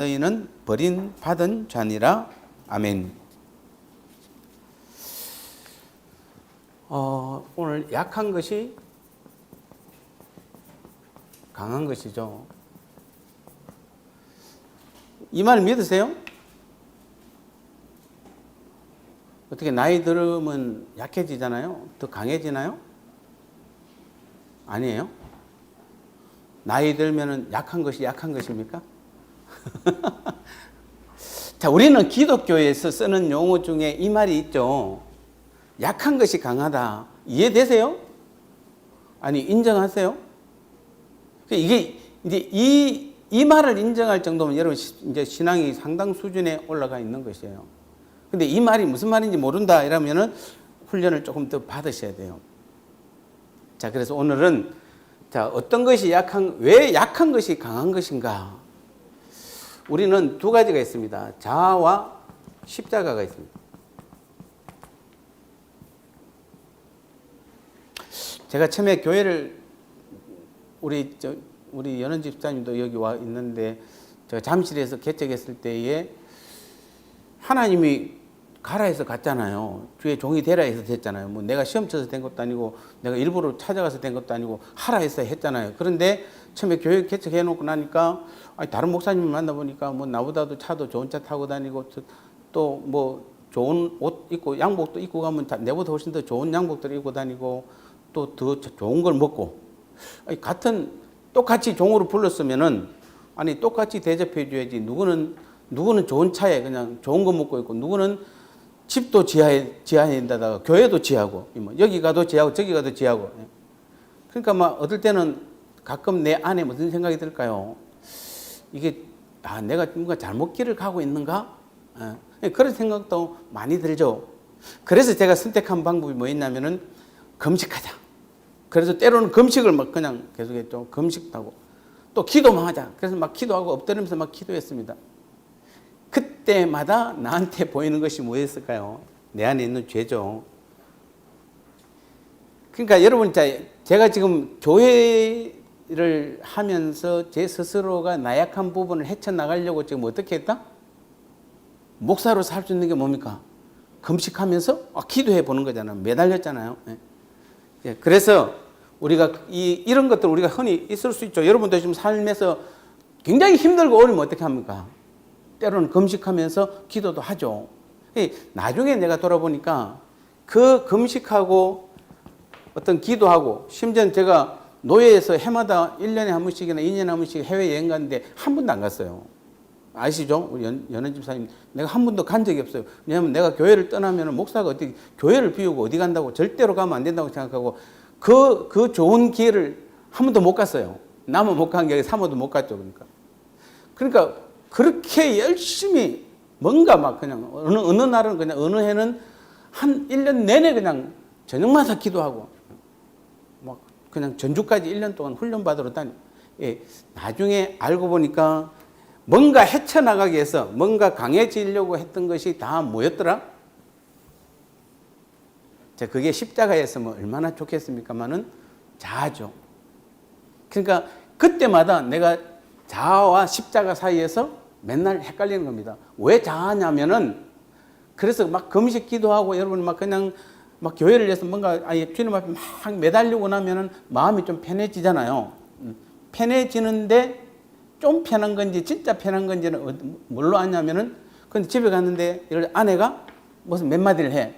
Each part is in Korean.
너희는 버린 받은 자니라. 아멘. 오늘 약한 것이 강한 것이죠. 이 말 믿으세요? 어떻게 나이 들으면 약해지잖아요? 더 강해지나요? 아니에요? 나이 들면 약한 것이 약한 것입니까? 자, 우리는 기독교에서 쓰는 용어 중에 이 말이 있죠. 약한 것이 강하다. 이해되세요? 아니, 인정하세요? 이게 이제 이 말을 인정할 정도면 여러분 이제 신앙이 상당 수준에 올라가 있는 것이에요. 근데 이 말이 무슨 말인지 모른다 이러면은 훈련을 조금 더 받으셔야 돼요. 자, 그래서 오늘은 자, 어떤 것이 왜 약한 것이 강한 것인가? 우리는 두 가지가 있습니다. 자아와 십자가가 있습니다. 제가 처음에 교회를 우리 연원 집사님도 여기 와 있는데 제가 잠실에서 개척했을 때에 하나님이 가라 해서 갔잖아요. 주의 종이 되라 해서 됐잖아요. 뭐 내가 시험 쳐서 된 것도 아니고 내가 일부러 찾아가서 된 것도 아니고 하라 해서 했잖아요. 그런데 처음에 교회 개척해 놓고 나니까 다른 목사님을 만나보니까 뭐 나보다도 차도 좋은 차 타고 다니고 또 뭐 좋은 옷 입고 양복도 입고 가면 내보다 훨씬 더 좋은 양복들을 입고 다니고 또 더 좋은 걸 먹고 똑같이 종으로 불렀으면은 똑같이 대접해 줘야지. 누구는 좋은 차에 그냥 좋은 거 먹고 있고 누구는 집도 지하에다가 교회도 지하고 여기 가도 지하고 저기 가도 지하고. 그러니까 막 어떨 때는 가끔 내 안에 무슨 생각이 들까요? 이게 내가 뭔가 잘못 길을 가고 있는가? 그런 생각도 많이 들죠. 그래서 제가 선택한 방법이 뭐였냐면은 금식하자. 그래서 때로는 금식을 막 그냥 계속했죠. 금식하고 또 기도만 하자. 그래서 막 기도하고 엎드리면서 막 기도했습니다. 그때마다 나한테 보이는 것이 뭐였을까요? 내 안에 있는 죄죠. 그러니까 여러분, 제가 지금 교회를 하면서 제 스스로가 나약한 부분을 헤쳐나가려고 지금 어떻게 했다? 목사로 살 수 있는 게 뭡니까? 금식하면서 기도해 보는 거잖아요. 매달렸잖아요. 그래서 우리가 이런 것들 우리가 흔히 있을 수 있죠. 여러분도 지금 삶에서 굉장히 힘들고 어려우면 어떻게 합니까? 때로는 금식하면서 기도도 하죠. 나중에 내가 돌아보니까 그 금식하고 어떤 기도하고 심지어는 제가 노예에서 해마다 1년에 한 번씩이나 2년에 한 번씩 해외여행 갔는데 한 번도 안 갔어요. 아시죠? 우리 연원 집사님, 내가 한 번도 간 적이 없어요. 왜냐하면 내가 교회를 떠나면 목사가 어떻게 교회를 비우고 어디 간다고 절대로 가면 안 된다고 생각하고 그 좋은 기회를 한 번도 못 갔어요. 나만 못 간 게 사모도 못 갔죠. 그러니까 그렇게 열심히 뭔가 막 그냥 어느 날은 그냥 어느 해는 한 1년 내내 그냥 저녁마다 기도하고 막 그냥 전주까지 1년 동안 훈련받으러 다니고. 나중에 알고 보니까 뭔가 헤쳐나가기 위해서 뭔가 강해지려고 했던 것이 다 뭐였더라? 그게 십자가였으면 얼마나 좋겠습니까만은 자아죠. 그러니까 그때마다 내가 자아와 십자가 사이에서 맨날 헷갈리는 겁니다. 왜 자아냐면은 그래서 막 금식 기도하고 여러분 막 그냥 막 교회를 위해서 뭔가 주님 앞에 막 매달리고 나면은 마음이 좀 편해지잖아요. 편해지는데 좀 편한 건지 진짜 편한 건지는 뭘로 아냐면은 근데 집에 갔는데 아내가 무슨 몇 마디를 해.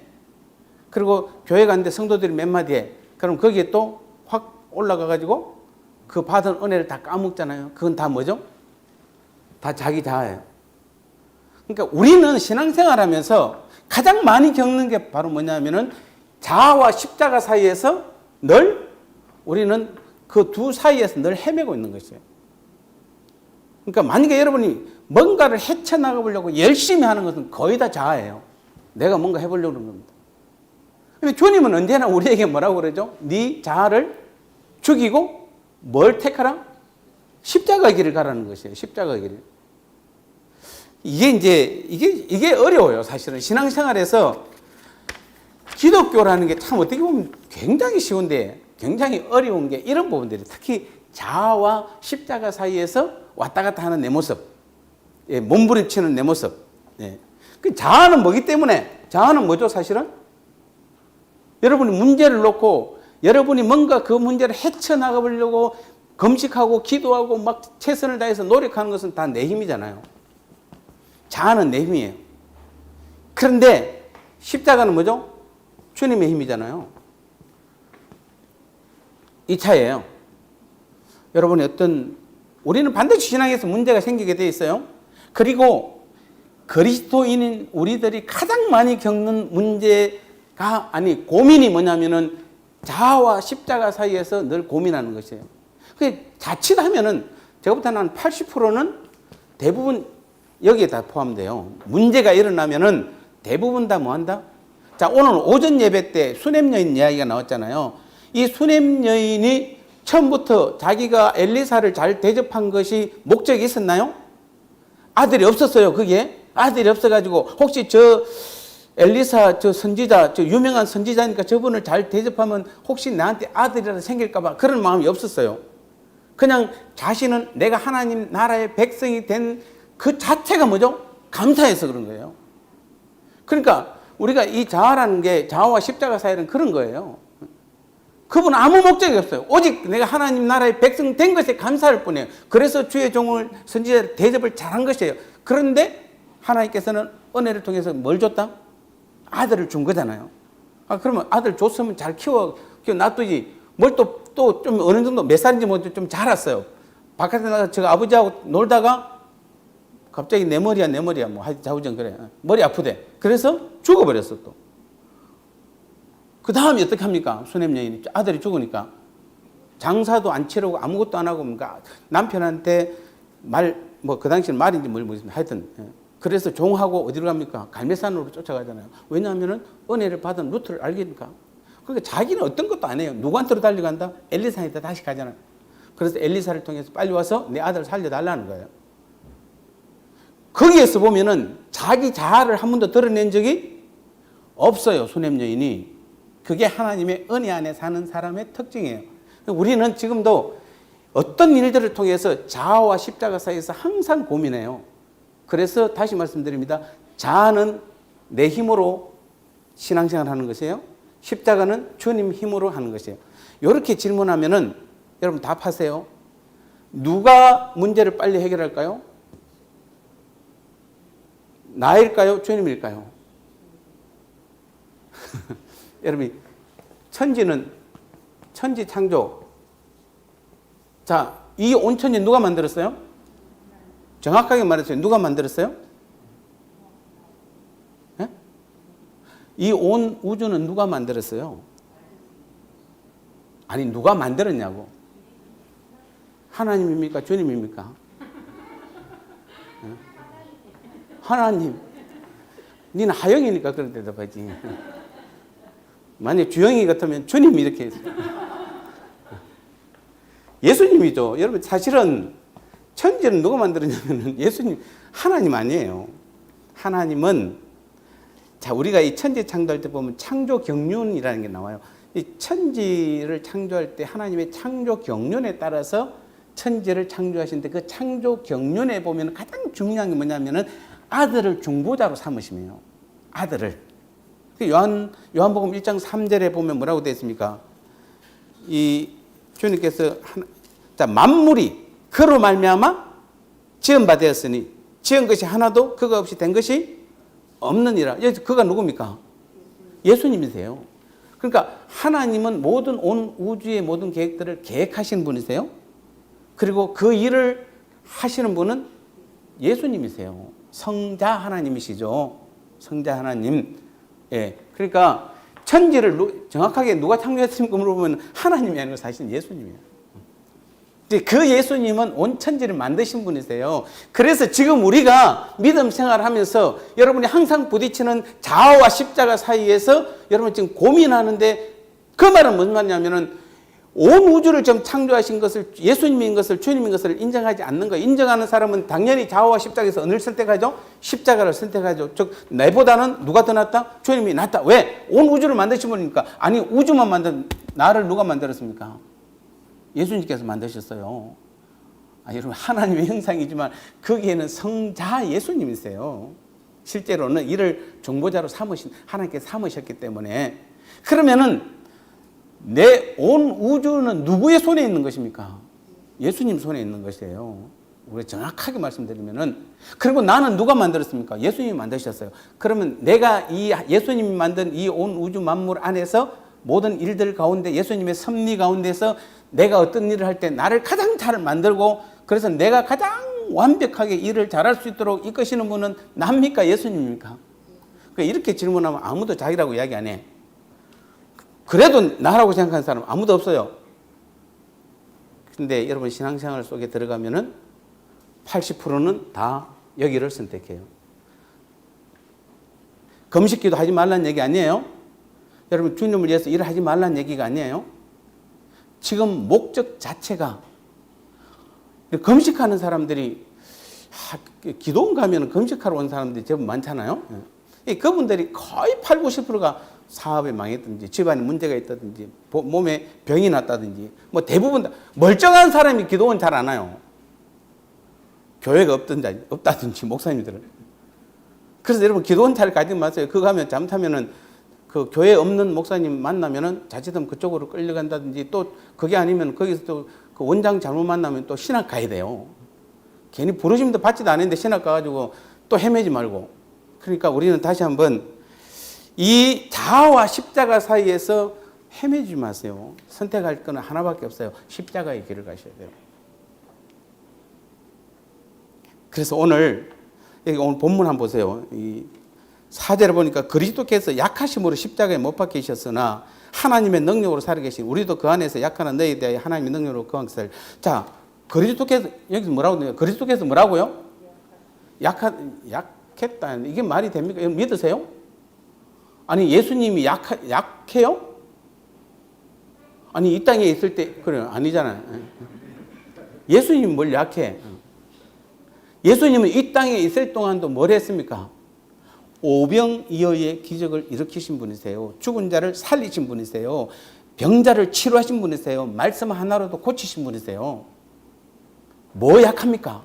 그리고 교회 갔는데 성도들이 몇 마디 해. 그럼 거기에 또 확 올라가 가지고 그 받은 은혜를 다 까먹잖아요. 그건 다 뭐죠? 다 자기 자아예요. 그러니까 우리는 신앙생활하면서 가장 많이 겪는 게 바로 뭐냐면은 자아와 십자가 사이에서 우리는 그 두 사이에서 늘 헤매고 있는 것이에요. 그러니까 만약에 여러분이 뭔가를 헤쳐나가 보려고 열심히 하는 것은 거의 다 자아예요. 내가 뭔가 해보려고 하는 겁니다. 근데 주님은 언제나 우리에게 뭐라고 그러죠? 네 자아를 죽이고 뭘 택하라? 십자가 길을 가라는 것이에요. 십자가 길을. 이게 어려워요. 사실은 신앙생활에서 기독교라는 게 참 어떻게 보면 굉장히 쉬운데 굉장히 어려운 게 이런 부분들이 특히 자아와 십자가 사이에서 왔다 갔다 하는 내 모습. 예, 몸부림치는 내 모습. 예. 그 자아는 뭐기 때문에? 자아는 뭐죠, 사실은? 여러분이 문제를 놓고 여러분이 뭔가 그 문제를 헤쳐나가보려고 금식하고 기도하고 막 최선을 다해서 노력하는 것은 다 내 힘이잖아요. 자아는 내 힘이에요. 그런데 십자가는 뭐죠? 주님의 힘이잖아요. 이 차이예요. 여러분이 우리는 반드시 신앙에서 문제가 생기게 돼 있어요. 그리고 그리스도인인 우리들이 가장 많이 겪는 고민이 뭐냐면은 자아와 십자가 사이에서 늘 고민하는 것이에요. 자칫하면은 제가 볼 때는 한 80%는 대부분 여기에 다 포함돼요. 문제가 일어나면은 대부분 다 뭐 한다? 자, 오늘 오전 예배 때 수냄 여인 이야기가 나왔잖아요. 이 수냄 여인이 처음부터 자기가 엘리사를 잘 대접한 것이 목적이 있었나요? 아들이 없었어요, 그게. 아들이 없어가지고, 혹시 엘리사 선지자, 유명한 선지자니까 저분을 잘 대접하면 혹시 나한테 아들이라도 생길까봐 그런 마음이 없었어요. 그냥 자신은 내가 하나님 나라의 백성이 된 그 자체가 뭐죠? 감사해서 그런 거예요. 그러니까 우리가 이 자아라는 게 자아와 십자가 사이는 그런 거예요. 그분은 아무 목적이 없어요. 오직 내가 하나님 나라의 백성 된 것에 감사할 뿐이에요. 그래서 주의 종을 선지자 대접을 잘한 것이에요. 그런데 하나님께서는 은혜를 통해서 뭘 줬다? 아들을 준 거잖아요. 그러면 아들 줬으면 잘 키워 놔두지. 뭘 또 좀 어느 정도 몇 살인지 뭐 좀 자랐어요. 바깥에 나가 저 아버지하고 놀다가 갑자기 내 머리야 뭐 자우정 그래. 머리 아프대. 그래서 죽어버렸어 또. 그 다음에 어떻게 합니까? 수냄 여인이 아들이 죽으니까 장사도 안 치르고 아무것도 안 하고 뭔가 남편한테 그 당시는 말인지 모르겠습니다. 하여튼 그래서 종하고 어디로 갑니까? 갈매산으로 쫓아가잖아요. 왜냐하면 은혜를 받은 루트를 알기니까. 그러니까 자기는 어떤 것도 안 해요. 누구한테로 달려간다? 엘리사한테 다시 가잖아요. 그래서 엘리사를 통해서 빨리 와서 내 아들을 살려달라는 거예요. 거기에서 보면은 자기 자아를 한 번도 드러낸 적이 없어요. 수냄 여인이. 그게 하나님의 은혜 안에 사는 사람의 특징이에요. 우리는 지금도 어떤 일들을 통해서 자아와 십자가 사이에서 항상 고민해요. 그래서 다시 말씀드립니다. 자아는 내 힘으로 신앙생활 하는 것이에요. 십자가는 주님 힘으로 하는 것이에요. 이렇게 질문하면은 여러분 답하세요. 누가 문제를 빨리 해결할까요? 나일까요? 주님일까요? 여러분, 천지 창조. 자, 이 온천지 누가 만들었어요? 정확하게 말했어요. 누가 만들었어요? 네? 이 온 우주는 누가 만들었어요? 아니, 누가 만들었냐고. 하나님입니까? 주님입니까? 네? 하나님. 니는 하영이니까 그런 대답하지. 만약 주영이 같으면 주님이 이렇게 했어요. 예수님이죠. 여러분, 사실은 천지를 누가 만들었냐면 예수님, 하나님 아니에요. 하나님은, 자, 우리가 이 천지 창조할 때 보면 창조 경륜이라는 게 나와요. 이 천지를 창조할 때 하나님의 창조 경륜에 따라서 천지를 창조하시는데 그 창조 경륜에 보면 가장 중요한 게 뭐냐면은 아들을 중보자로 삼으시며요. 아들을. 요한복음 1장 3절에 보면 뭐라고 되어 있습니까? 이 주님께서 만물이 그로 말미암아 지은 바 되었으니 지은 것이 하나도 그가 없이 된 것이 없느니라. 그가 누굽니까? 예수님이세요. 그러니까 하나님은 모든 온 우주의 모든 계획들을 계획하신 분이세요. 그리고 그 일을 하시는 분은 예수님이세요. 성자 하나님이시죠. 성자 하나님. 예. 그러니까 천지를 정확하게 누가 창조했습니까? 물어보면 하나님이 아니고 사실 예수님이에요. 그 예수님은 온 천지를 만드신 분이세요. 그래서 지금 우리가 믿음 생활을 하면서 여러분이 항상 부딪히는 자아와 십자가 사이에서 여러분 지금 고민하는데 그 말은 무슨 말이냐면은 온 우주를 좀 창조하신 것을 예수님인 것을 주님인 것을 인정하지 않는 거예요. 인정하는 사람은 당연히 자아와 십자가에서 어느 선택하죠? 십자가를 선택하죠. 즉 내보다는 누가 더 낫다? 주님이 낫다. 왜? 온 우주를 만드신 분이니까. 아니 우주만 만든 나를 누가 만들었습니까? 예수님께서 만드셨어요. 여러분 하나님의 형상이지만 거기에는 성자 예수님이세요. 실제로는 이를 중보자로 하나님께서 삼으셨기 때문에 그러면은 내 온 우주는 누구의 손에 있는 것입니까? 예수님 손에 있는 것이에요. 우리 정확하게 말씀드리면은 그리고 나는 누가 만들었습니까? 예수님이 만드셨어요. 그러면 내가 이 예수님이 만든 이 온 우주 만물 안에서 모든 일들 가운데 예수님의 섭리 가운데서 내가 어떤 일을 할 때 나를 가장 잘 만들고 그래서 내가 가장 완벽하게 일을 잘할 수 있도록 이끄시는 분은 나입니까? 예수님입니까? 이렇게 질문하면 아무도 자기라고 이야기 안 해. 그래도 나라고 생각하는 사람 아무도 없어요. 근데 여러분 신앙생활 속에 들어가면은 80%는 다 여기를 선택해요. 금식기도 하지 말라는 얘기 아니에요? 여러분 주님을 위해서 일을 하지 말라는 얘기가 아니에요? 지금 목적 자체가 금식하는 사람들이 기도원 가면 금식하러 온 사람들이 제법 많잖아요. 그분들이 거의 8, 90%가 사업에 망했든지 집안에 문제가 있다든지 몸에 병이 났다든지 뭐 대부분 다 멀쩡한 사람이 기도원 잘 안 와요. 교회가 없다든지 목사님들은. 그래서 여러분 기도원 잘 가지 마세요. 그거 하면 잘못하면은 그 교회 없는 목사님 만나면은 자칫하면 그쪽으로 끌려간다든지 또 그게 아니면 거기서 또 그 원장 잘못 만나면 또 신학 가야 돼요. 괜히 부르심도 받지도 않았는데 신학 가가지고 또 헤매지 말고. 그러니까 우리는 다시 한번 이 자아와 십자가 사이에서 헤매지 마세요. 선택할 거는 하나밖에 없어요. 십자가의 길을 가셔야 돼요. 그래서 오늘 본문 한번 보세요. 이 4절에 보니까 그리스도께서 약하심으로 십자가에 못 박히셨으나 하나님의 능력으로 살아계신 우리도 그 안에서 약한 너희에 대해 하나님의 능력으로 거항살. 자, 그리스도께서 여기서 뭐라고 해요? 그리스도께서 뭐라고요? 약했다. 이게 말이 됩니까? 믿으세요? 아니 예수님이 약해요? 아니 이 땅에 있을 때 그래요? 아니잖아요. 예수님이 뭘 약해? 예수님은 이 땅에 있을 동안도 뭘 했습니까? 오병이어의 기적을 일으키신 분이세요. 죽은 자를 살리신 분이세요. 병자를 치료하신 분이세요. 말씀 하나로도 고치신 분이세요. 뭐 약합니까?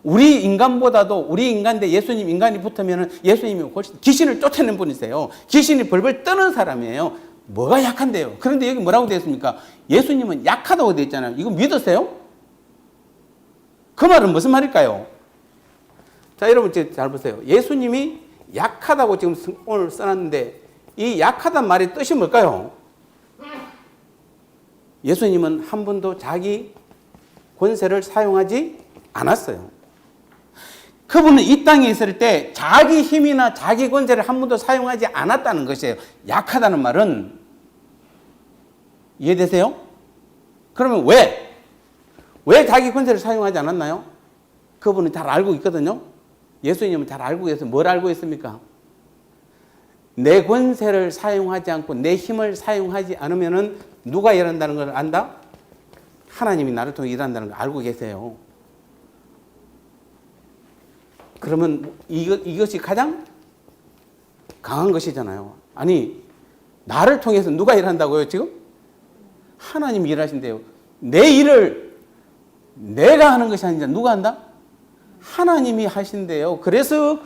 우리 인간보다도 우리 인간인데 예수님 인간이 붙으면 예수님이 훨씬 귀신을 쫓아낸 분이세요. 귀신이 벌벌 떠는 사람이에요. 뭐가 약한데요? 그런데 여기 뭐라고 되어 있습니까? 예수님은 약하다고 되어 있잖아요. 이거 믿으세요? 그 말은 무슨 말일까요? 자, 여러분 잘 보세요. 예수님이 약하다고 지금 오늘 써놨는데 이 약하단 말의 뜻이 뭘까요? 예수님은 한 번도 자기 권세를 사용하지 않았어요. 그분은 이 땅에 있을 때 자기 힘이나 자기 권세를 한 번도 사용하지 않았다는 것이에요. 약하다는 말은 이해되세요? 그러면 왜 자기 권세를 사용하지 않았나요? 그분은 잘 알고 있거든요. 예수님은 잘 알고 계세요. 뭘 알고 있습니까? 내 권세를 사용하지 않고 내 힘을 사용하지 않으면은 누가 일한다는 걸 안다? 하나님이 나를 통해 일한다는 걸 알고 계세요. 그러면 이것이 가장 강한 것이잖아요. 아니, 나를 통해서 누가 일한다고요, 지금? 하나님이 일하신대요. 내 일을 내가 하는 것이 아니라 누가 한다? 하나님이 하신대요. 그래서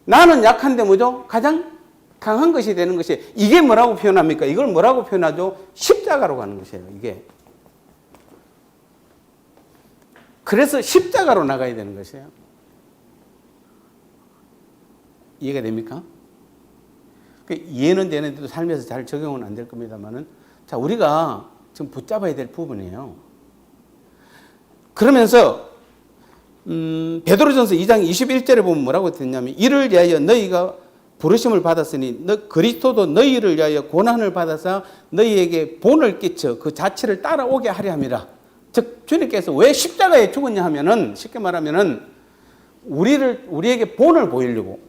나는 약한데 뭐죠? 가장 강한 것이 되는 것이 이게 뭐라고 표현합니까? 이걸 뭐라고 표현하죠? 십자가로 가는 것이에요. 이게. 그래서 십자가로 나가야 되는 것이에요. 이해가 됩니까? 이해는 되는데도 삶에서 잘 적용은 안 될 겁니다만은 자, 우리가 지금 붙잡아야 될 부분이에요. 그러면서 베드로전서 2장 21절에 보면 뭐라고 했냐면 이를 위하여 너희가 부르심을 받았으니 그리스도도 너희를 위하여 고난을 받아서 너희에게 본을 끼쳐 그 자체를 따라오게 하려 함이라. 즉 주님께서 왜 십자가에 죽었냐 하면은 쉽게 말하면은 우리에게 본을 보이려고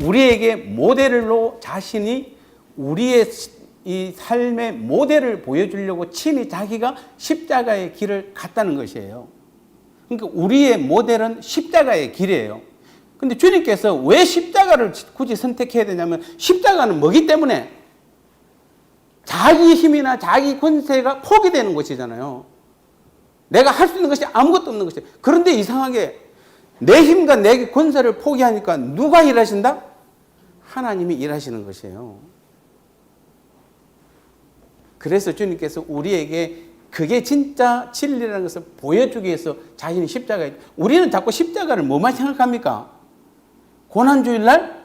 우리에게 모델로 자신이 우리의 이 삶의 모델을 보여주려고 친히 자기가 십자가의 길을 갔다는 것이에요. 그러니까 우리의 모델은 십자가의 길이에요. 근데 주님께서 왜 십자가를 굳이 선택해야 되냐면 십자가는 뭐기 때문에 자기 힘이나 자기 권세가 포기되는 것이잖아요. 내가 할 수 있는 것이 아무것도 없는 것이에요. 그런데 이상하게 내 힘과 내 권세를 포기하니까 누가 일하신다? 하나님이 일하시는 것이에요. 그래서 주님께서 우리에게 그게 진짜 진리라는 것을 보여주기 위해서 자신이 십자가에, 우리는 자꾸 십자가를 뭐만 생각합니까? 고난주일날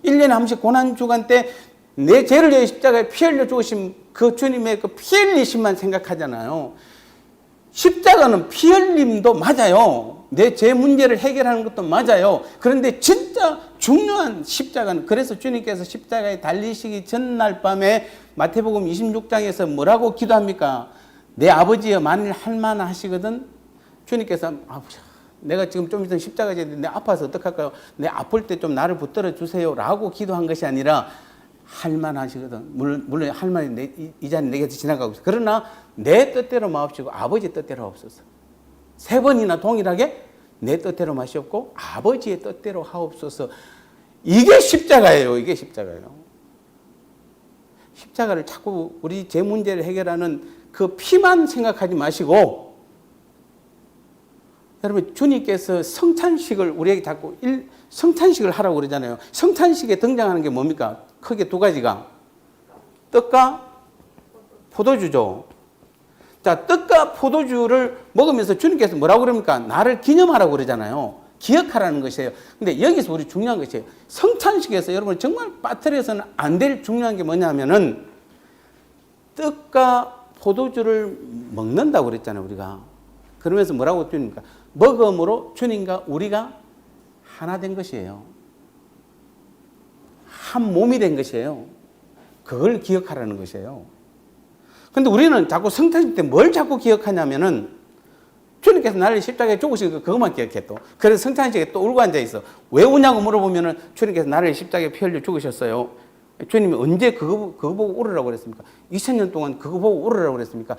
1년에 한 번씩 고난주간 때 내 죄를 위해 십자가에 피 흘려 죽으신 그 주님의 그 피 흘리심만 생각하잖아요. 십자가는 피 흘림도 맞아요. 내 죄 문제를 해결하는 것도 맞아요. 그런데 진짜 중요한 십자가는, 그래서 주님께서 십자가에 달리시기 전날 밤에 마태복음 26장에서 뭐라고 기도합니까? 내 아버지여 만일 할만 하시거든. 주님께서 내가 지금 좀 있으면 십자가에 졌는데 내 아파서 어떡할까요? 내 아플 때 좀 나를 붙들어 주세요 라고 기도한 것이 아니라 할만 하시거든. 물론 할만이 이 자리 내게서 지나가고 있어. 그러나 내 뜻대로 마옵시고 아버지 뜻대로 하옵소서. 3번이나 동일하게 내 뜻대로 마시옵고 아버지의 뜻대로 하옵소서. 이게 십자가예요. 이게 십자가예요. 십자가를 자꾸 우리 제 문제를 해결하는 그 피만 생각하지 마시고, 여러분 주님께서 성찬식을 우리에게 자꾸 성찬식을 하라고 그러잖아요. 성찬식에 등장하는 게 뭡니까? 크게 2가지가 떡과 포도주죠. 자, 떡과 포도주를 먹으면서 주님께서 뭐라고 그럽니까? 나를 기념하라고 그러잖아요. 기억하라는 것이에요. 근데 여기서 우리 중요한 것이에요. 성찬식에서 여러분 정말 빠뜨려서는 안 될 중요한 게 뭐냐면은 떡과 포도주를 먹는다고 그랬잖아요, 우리가. 그러면서 뭐라고 주니까 먹음으로 주님과 우리가 하나 된 것이에요. 한 몸이 된 것이에요. 그걸 기억하라는 것이에요. 근데 우리는 자꾸 성탄식 때 뭘 자꾸 기억하냐면은 주님께서 나를 십자가에 죽으신 거 그것만 기억해 또. 그래서 성탄식에 또 울고 앉아 있어. 왜 우냐고 물어보면은 주님께서 나를 십자가에 피 흘려 죽으셨어요. 주님이 언제 그거 보고 울으라고 그랬습니까? 2000년 동안 그거 보고 울으라고 그랬습니까?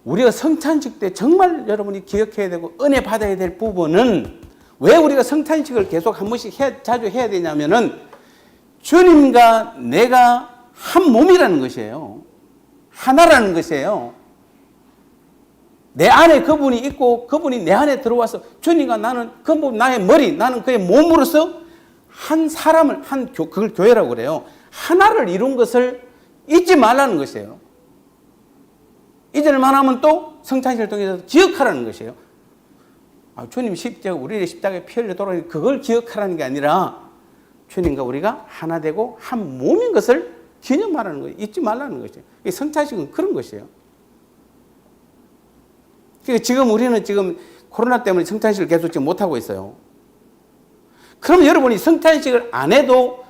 우리가 성찬식 때 정말 여러분이 기억해야 되고 은혜 받아야 될 부분은, 왜 우리가 성찬식을 계속 한 번씩 자주 해야 되냐면은 주님과 내가 한 몸이라는 것이에요. 하나라는 것이에요. 내 안에 그분이 있고 그분이 내 안에 들어와서 주님과 나는 그분 나의 머리, 나는 그의 몸으로서 한 사람을, 그걸 교회라고 그래요. 하나를 이룬 것을 잊지 말라는 것이에요. 잊을만 하면 또 성찬식을 통해서 기억하라는 것이에요. 주님 십자가, 우리의 십자가에 피 흘려 돌아가니 그걸 기억하라는 게 아니라 주님과 우리가 하나 되고 한 몸인 것을 기념하라는 거예요. 잊지 말라는 것이에요. 성찬식은 그런 것이에요. 그러니까 지금 우리는 지금 코로나 때문에 성찬식을 계속 지금 못하고 있어요. 그럼 여러분이 성찬식을 안 해도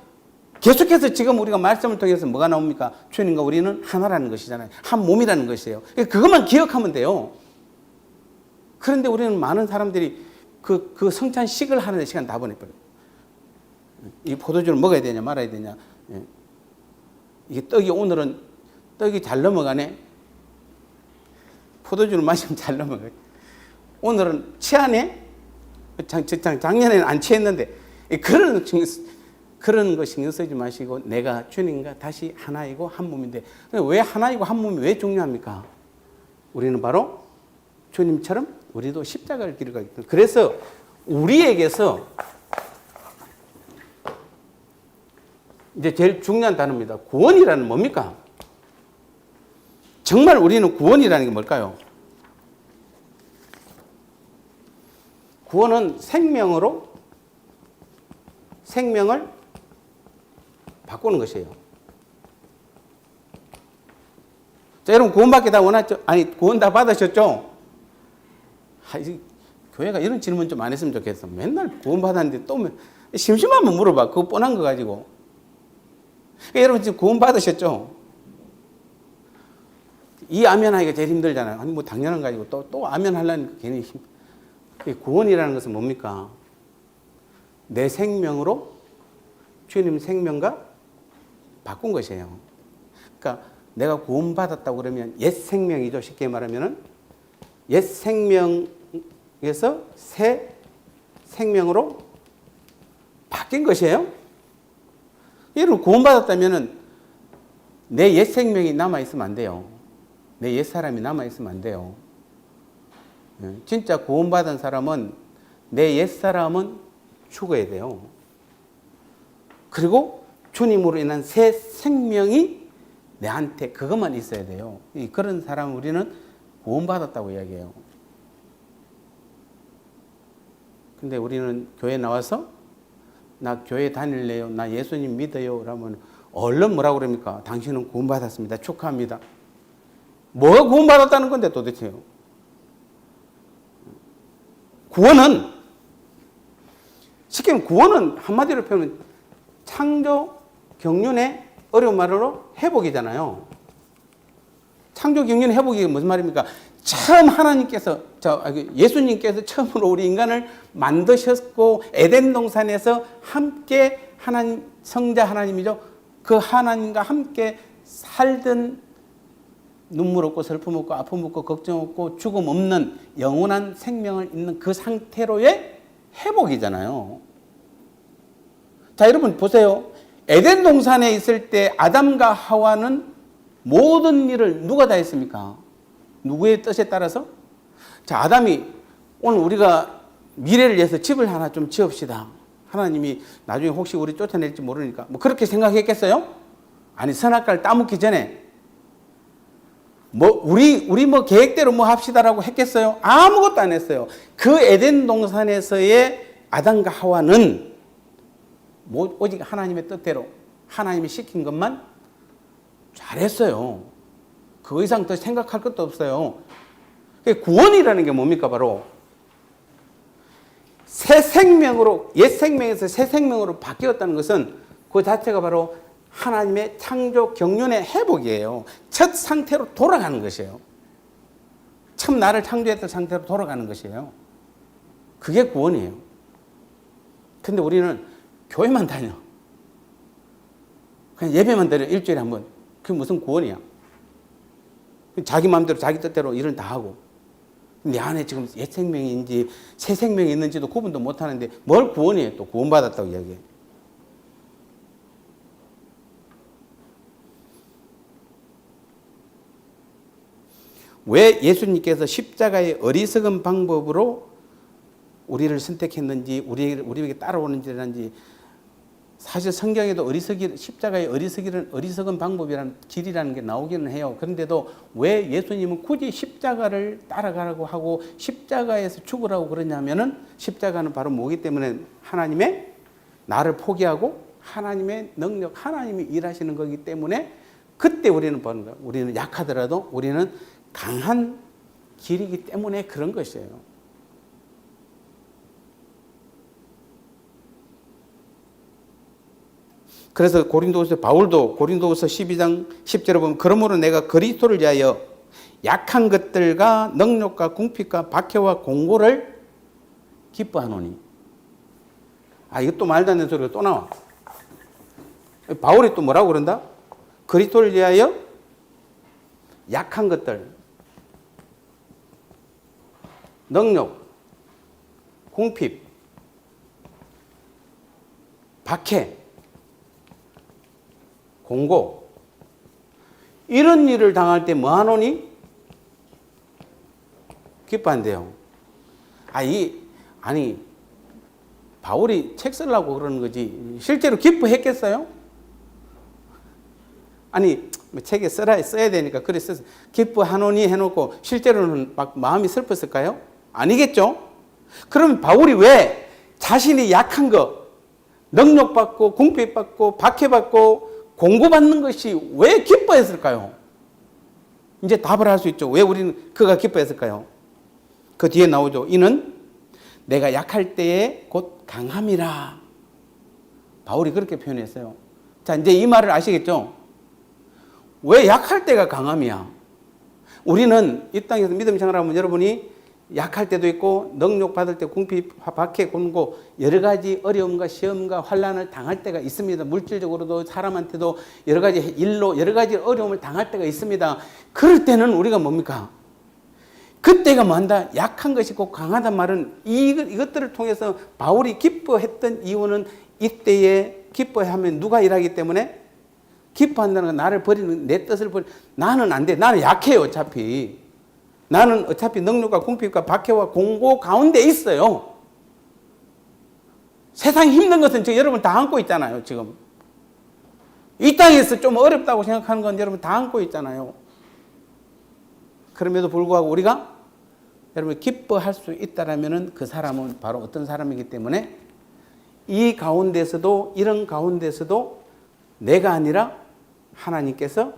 계속해서 지금 우리가 말씀을 통해서 뭐가 나옵니까? 주님과 우리는 하나라는 것이잖아요. 한 몸이라는 것이에요. 그것만 기억하면 돼요. 그런데 우리는 많은 사람들이 그 성찬식을 하는 시간 다 보내버려요. 이 포도주를 먹어야 되냐 말아야 되냐. 이게 오늘은 떡이 잘 넘어가네. 포도주를 마시면 잘 넘어가요. 오늘은 취하네. 작년에는 안 취했는데. 그런 거 신경 쓰지 마시고 내가 주님과 다시 하나이고 한 몸인데, 왜 하나이고 한 몸이 왜 중요합니까? 우리는 바로 주님처럼 우리도 십자가를 길을 가기 때문에. 그래서 우리에게서 이제 제일 중요한 단어입니다. 구원이라는 뭡니까? 정말 우리는 구원이라는 게 뭘까요? 구원은 생명을 바꾸는 것이에요. 자, 여러분 구원받기 다 원하죠? 아니, 구원 다 받으셨죠? 교회가 이런 질문 좀 안 했으면 좋겠어. 맨날 구원받았는데 또 심심하면 물어봐. 그거 뻔한 거 가지고. 그러니까 여러분 지금 구원받으셨죠? 이 아멘 하기가 제일 힘들잖아요. 아니, 뭐 당연한 거 가지고 또 아멘 하려니까 괜히 구원이라는 것은 뭡니까? 내 생명으로 주님 생명과 바꾼 것이에요. 그러니까 내가 구원받았다고 그러면 옛 생명이죠. 쉽게 말하면은 옛 생명에서 새 생명으로 바뀐 것이에요. 여러분 구원받았다면은 내 옛 생명이 남아 있으면 안 돼요. 내 옛 사람이 남아 있으면 안 돼요. 진짜 구원받은 사람은 내 옛사람은 죽어야 돼요. 그리고 주님으로 인한 새 생명이 내한테 그것만 있어야 돼요. 그런 사람 우리는 구원받았다고 이야기해요. 근데 우리는 교회 나와서 나 교회 다닐래요. 나 예수님 믿어요. 라면 얼른 뭐라고 그럽니까? 당신은 구원받았습니다. 축하합니다. 뭐가 구원받았다는 건데 도대체요? 구원은 쉽게 구원은 한마디로 표현하면 창조 경륜의 어려운 말로 회복이잖아요. 창조 경륜의 회복이 무슨 말입니까? 처음 하나님께서 예수님께서 처음으로 우리 인간을 만드셨고 에덴 동산에서 함께 하나님 성자 하나님이죠. 그 하나님과 함께 살던 눈물 없고 슬픔 없고 아픔 없고 걱정 없고 죽음 없는 영원한 생명을 있는 그 상태로의 회복이잖아요. 자, 여러분 보세요. 에덴 동산에 있을 때 아담과 하와는 모든 일을 누가 다 했습니까? 누구의 뜻에 따라서? 자, 아담이 오늘 우리가 미래를 위해서 집을 하나 좀 지읍시다. 하나님이 나중에 혹시 우리 쫓아낼지 모르니까 뭐 그렇게 생각했겠어요? 아니, 선악과를 따먹기 전에 우리 뭐 계획대로 뭐 합시다라고 했겠어요? 아무것도 안 했어요. 그 에덴 동산에서의 아담과 하와는 오직 하나님의 뜻대로 하나님이 시킨 것만 잘했어요. 그 이상 더 생각할 것도 없어요. 구원이라는 게 뭡니까? 바로 새 생명으로, 옛 생명에서 새 생명으로 바뀌었다는 것은 그 자체가 바로 하나님의 창조 경륜의 회복이에요. 첫 상태로 돌아가는 것이에요. 처음 나를 창조했던 상태로 돌아가는 것이에요. 그게 구원이에요. 근데 우리는 교회만 다녀. 그냥 예배만 드려. 일주일에 한 번. 그게 무슨 구원이야? 자기 마음대로 자기 뜻대로 일을 다 하고 내 안에 지금 옛 생명인지 새 생명이 있는지도 구분도 못하는데 뭘 구원이에요? 또 구원받았다고 이야기해. 왜 예수님께서 십자가의 어리석은 방법으로 우리를 선택했는지 우리에게 따라오는지 사실 성경에도 십자가의 어리석은 방법이라는 길이라는 게 나오기는 해요. 그런데도 왜 예수님은 굳이 십자가를 따라가라고 하고 십자가에서 죽으라고 그러냐면은 십자가는 바로 뭐기 때문에 하나님의 나를 포기하고 하나님의 능력, 하나님이 일하시는 거기 때문에 그때 우리는 보는 거예요. 우리는 약하더라도 우리는 강한 길이기 때문에 그런 것이에요. 그래서 바울도 고린도후서 12장 10절에 보면 그러므로 내가 그리스도를 위하여 약한 것들과 능력과 궁핍과 박해와 공고를 기뻐하노니. 이것도 말도 안 되는 소리가 또 나와. 바울이 또 뭐라고 그런다? 그리스도를 위하여 약한 것들, 능력, 궁핍, 박해, 공고, 이런 일을 당할 때 뭐 하노니? 기뻐한대요. 바울이 책 쓰려고 그러는 거지. 실제로 기뻐했겠어요? 책에 써야 되니까 그래 써서 기뻐하노니 해놓고 실제로는 막 마음이 슬펐을까요? 아니겠죠? 그럼 바울이 왜 자신이 약한 거, 능력받고 궁핍받고 박해받고 공고받는 것이 왜 기뻐했을까요? 이제 답을 할 수 있죠. 왜 우리는 그가 기뻐했을까요? 그 뒤에 나오죠. 이는 내가 약할 때에 곧 강함이라. 바울이 그렇게 표현했어요. 자, 이제 이 말을 아시겠죠? 왜 약할 때가 강함이야? 우리는 이 땅에서 믿음 생활하면 여러분이 약할 때도 있고 능력 받을 때 궁핍, 박해, 곤고 여러 가지 어려움과 시험과 환난을 당할 때가 있습니다. 물질적으로도 사람한테도 여러 가지 일로 여러 가지 어려움을 당할 때가 있습니다. 그럴 때는 우리가 뭡니까? 그때가 뭐한다? 약한 것이 꼭 강하단 말은 이것들을 통해서 바울이 기뻐했던 이유는 이때에 기뻐하면 누가 일하기 때문에 기뻐한다는 건 나를 버리는 내 뜻을 버리는 나는 안 돼. 나는 약해요 어차피. 나는 어차피 능력과 궁핍과 박해와 공고 가운데 있어요. 세상 힘든 것은 지금 여러분 다 안고 있잖아요. 지금 이 땅에서 좀 어렵다고 생각하는 건 여러분 다 안고 있잖아요. 그럼에도 불구하고 우리가 여러분 기뻐할 수 있다라면은 그 사람은 바로 어떤 사람이기 때문에 이 가운데서도, 이런 가운데서도 내가 아니라 하나님께서,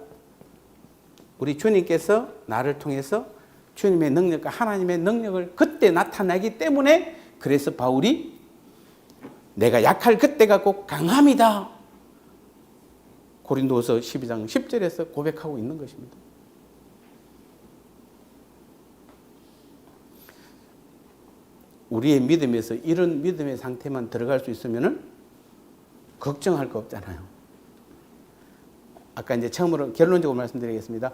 우리 주님께서 나를 통해서 주님의 능력과 하나님의 능력을 그때 나타나기 때문에, 그래서 바울이 내가 약할 그때가 꼭 강함이다, 고린도서 12장 10절에서 고백하고 있는 것입니다. 우리의 믿음에서 이런 믿음의 상태만 들어갈 수 있으면은 걱정할 거 없잖아요. 아까 이제 처음으로 결론적으로 말씀드리겠습니다.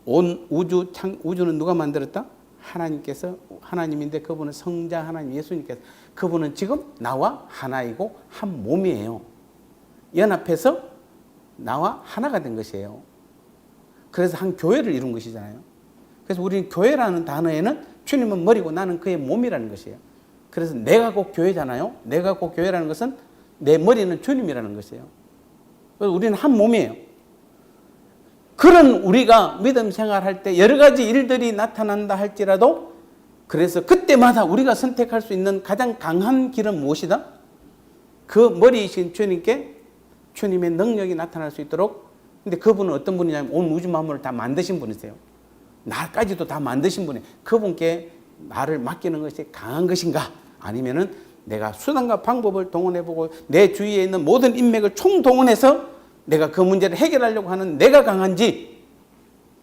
온 우주는 누가 만들었다? 하나님께서, 하나님인데 그분은 성자 하나님 예수님께서, 그분은 지금 나와 하나이고 한 몸이에요. 연합해서 나와 하나가 된 것이에요. 그래서 한 교회를 이룬 것이잖아요. 그래서 우리는 교회라는 단어에는 주님은 머리고 나는 그의 몸이라는 것이에요. 그래서 내가 꼭 교회잖아요. 내가 꼭 교회라는 것은 내 머리는 주님이라는 것이에요. 그래서 우리는 한 몸이에요. 그런 우리가 믿음 생활할 때 여러 가지 일들이 나타난다 할지라도, 그래서 그때마다 우리가 선택할 수 있는 가장 강한 길은 무엇이다? 그 머리이신 주님께 주님의 능력이 나타날 수 있도록. 근데 그분은 어떤 분이냐면 온 우주 만물을 다 만드신 분이세요. 나까지도 다 만드신 분이, 그분께 나를 맡기는 것이 강한 것인가? 아니면은 내가 수단과 방법을 동원해보고 내 주위에 있는 모든 인맥을 총동원해서 내가 그 문제를 해결하려고 하는 내가 강한지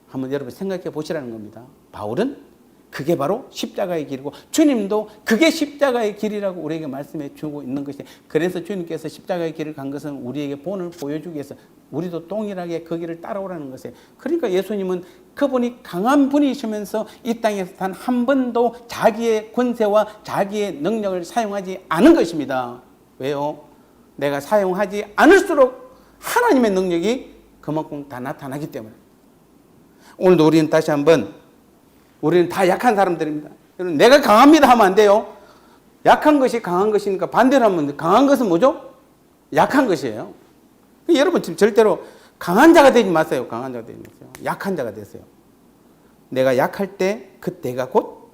한번 여러분 생각해 보시라는 겁니다. 바울은 그게 바로 십자가의 길이고 주님도 그게 십자가의 길이라고 우리에게 말씀해 주고 있는 것이에요. 그래서 주님께서 십자가의 길을 간 것은 우리에게 본을 보여주기 위해서, 우리도 동일하게 그 길을 따라오라는 것이에요. 그러니까 예수님은 그분이 강한 분이시면서 이 땅에서 단 한 번도 자기의 권세와 자기의 능력을 사용하지 않은 것입니다. 왜요? 내가 사용하지 않을수록 하나님의 능력이 그만큼 다 나타나기 때문에. 오늘도 우리는 다시 한번, 우리는 다 약한 사람들입니다. 내가 강합니다 하면 안 돼요. 약한 것이 강한 것이니까 반대로 하면, 강한 것은 뭐죠? 약한 것이에요. 여러분 지금 절대로 강한 자가 되지 마세요. 강한 자가 되지 마세요. 약한 자가 되세요. 내가 약할 때 그때가 곧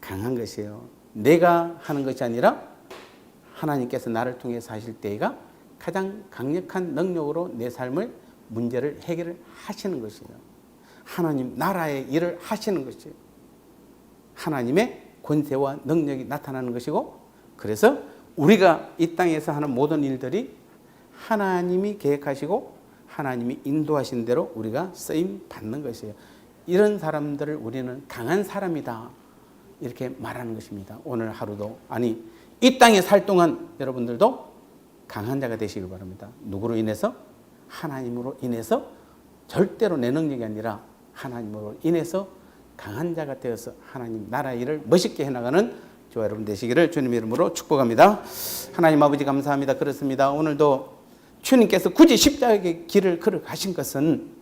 강한 것이에요. 내가 하는 것이 아니라 하나님께서 나를 통해서 하실 때가 가장 강력한 능력으로 내 삶을, 문제를 해결을 하시는 것이에요. 하나님 나라의 일을 하시는 것이에요. 하나님의 권세와 능력이 나타나는 것이고, 그래서 우리가 이 땅에서 하는 모든 일들이 하나님이 계획하시고 하나님이 인도하신 대로 우리가 쓰임 받는 것이에요. 이런 사람들을 우리는 강한 사람이다, 이렇게 말하는 것입니다. 오늘 하루도, 아니 이 땅에 살 동안 여러분들도 강한 자가 되시길 바랍니다. 누구로 인해서? 하나님으로 인해서. 절대로 내 능력이 아니라 하나님으로 인해서 강한 자가 되어서 하나님 나라 일을 멋있게 해나가는 저와 여러분 되시기를 주님의 이름으로 축복합니다. 하나님 아버지 감사합니다. 그렇습니다. 오늘도 주님께서 굳이 십자가의 길을 걸어가신 것은